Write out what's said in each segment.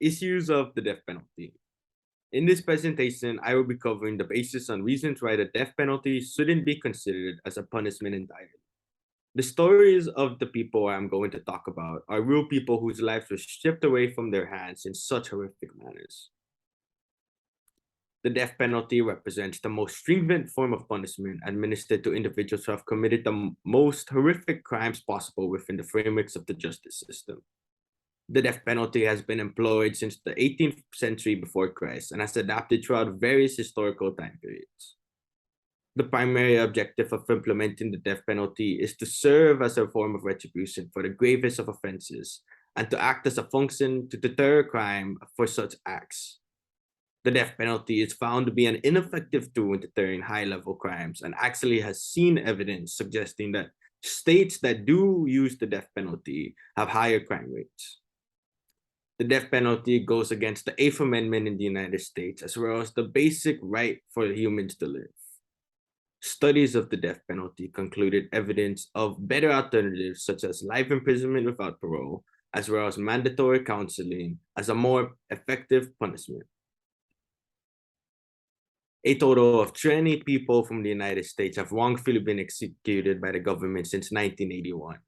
Issues of the death penalty. In this presentation, I will be covering the basis on reasons why the death penalty shouldn't be considered as a punishment entirely. The stories of the people I'm going to talk about are real people whose lives were stripped away from their hands in such horrific manners. The death penalty represents the most stringent form of punishment administered to individuals who have committed the most horrific crimes possible within the frameworks of the justice system. The death penalty has been employed since the 18th century before Christ and has adapted throughout various historical time periods. The primary objective of implementing the death penalty is to serve as a form of retribution for the gravest of offenses and to act as a function to deter crime for such acts. The death penalty is found to be an ineffective tool in deterring high-level crimes and actually has seen evidence suggesting that states that do use the death penalty have higher crime rates. The death penalty goes against the Eighth Amendment in the United States, as well as the basic right for humans to live. Studies of the death penalty concluded evidence of better alternatives such as life imprisonment without parole, as well as mandatory counseling as a more effective punishment. A total of 20 people from the United States have wrongfully been executed by the government since 1981.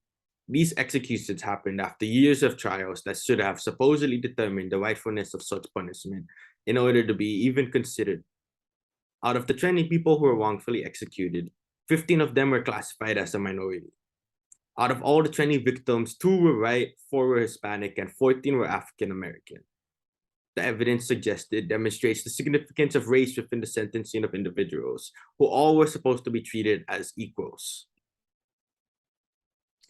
These executions happened after years of trials that should have supposedly determined the rightfulness of such punishment in order to be even considered. Out of the 20 people who were wrongfully executed, 15 of them were classified as a minority. Out of all the 20 victims, 2 were white, 4 were Hispanic, and 14 were African American. The evidence suggested demonstrates the significance of race within the sentencing of individuals, who all were supposed to be treated as equals.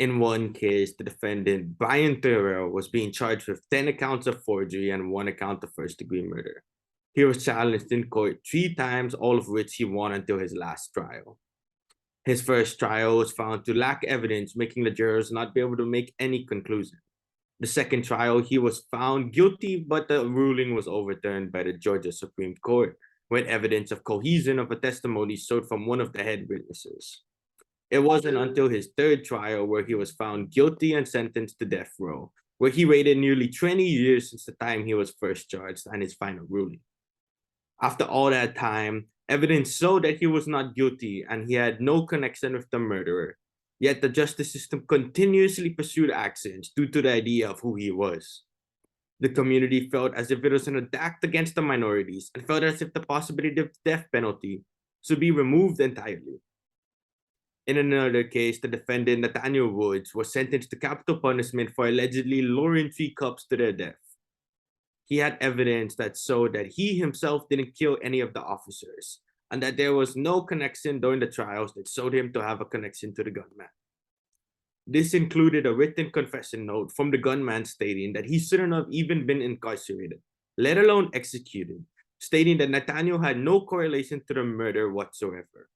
In one case, the defendant, Brian Terrell, was being charged with 10 accounts of forgery and 1 account of first-degree murder. He was challenged in court 3 times, all of which he won until his last trial. His first trial was found to lack evidence, making the jurors not be able to make any conclusion. The second trial, he was found guilty, but the ruling was overturned by the Georgia Supreme Court, when evidence of cohesion of a testimony showed from one of the head witnesses. It wasn't until his third trial where he was found guilty and sentenced to death row, where he waited nearly 20 years since the time he was first charged and his final ruling. After all that time, evidence showed that he was not guilty and he had no connection with the murderer. Yet the justice system continuously pursued actions due to the idea of who he was. The community felt as if it was an attack against the minorities and felt as if the possibility of death penalty should be removed entirely. In another case, the defendant, Nathaniel Woods, was sentenced to capital punishment for allegedly luring 3 cops to their death. He had evidence that showed that he himself didn't kill any of the officers, and that there was no connection during the trials that showed him to have a connection to the gunman. This included a written confession note from the gunman stating that he shouldn't have even been incarcerated, let alone executed, stating that Nathaniel had no correlation to the murder whatsoever.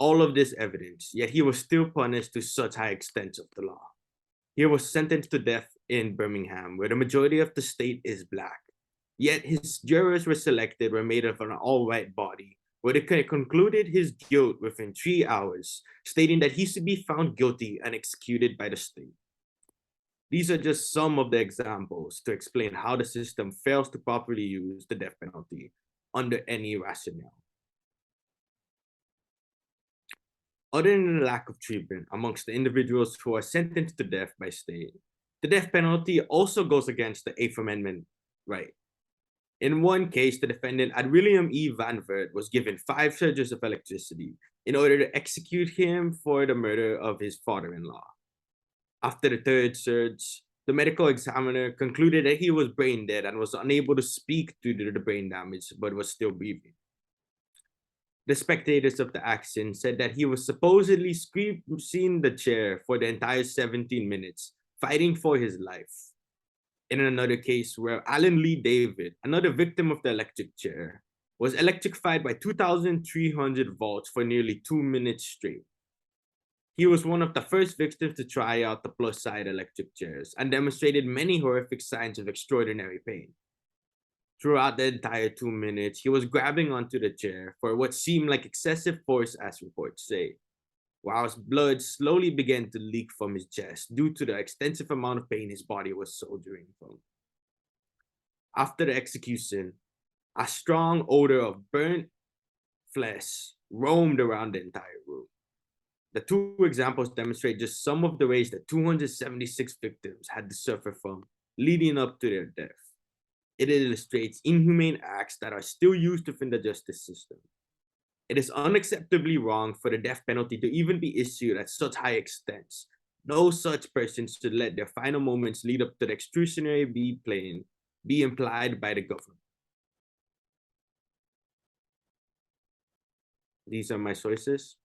All of this evidence, yet he was still punished to such high extents of the law. He was sentenced to death in Birmingham, where the majority of the state is black. Yet his jurors were made of an all-white body, where they concluded his guilt within 3 hours, stating that he should be found guilty and executed by the state. These are just some of the examples to explain how the system fails to properly use the death penalty under any rationale. Other than the lack of treatment amongst the individuals who are sentenced to death by state, the death penalty also goes against the Eighth Amendment right. In one case, the defendant, William E. Van Vert, was given 5 surges of electricity in order to execute him for the murder of his father-in-law. After the 3rd surge, the medical examiner concluded that he was brain dead and was unable to speak due to the brain damage, but was still breathing. The spectators of the action said that he was supposedly squeezing the chair for the entire 17 minutes, fighting for his life. In another case where Alan Lee David, another victim of the electric chair, was electrified by 2,300 volts for nearly 2 minutes straight. He was one of the first victims to try out the plus-side electric chairs and demonstrated many horrific signs of extraordinary pain. Throughout the entire 2 minutes, he was grabbing onto the chair for what seemed like excessive force, as reports say, whilst blood slowly began to leak from his chest due to the extensive amount of pain his body was soldiering from. After the execution, a strong odor of burnt flesh roamed around the entire room. The two examples demonstrate just some of the ways that 276 victims had to suffer from leading up to their death. It illustrates inhumane acts that are still used within the justice system. It is unacceptably wrong for the death penalty to even be issued at such high extents. No such person should let their final moments lead up to the executionary be implied by the government. These are my sources.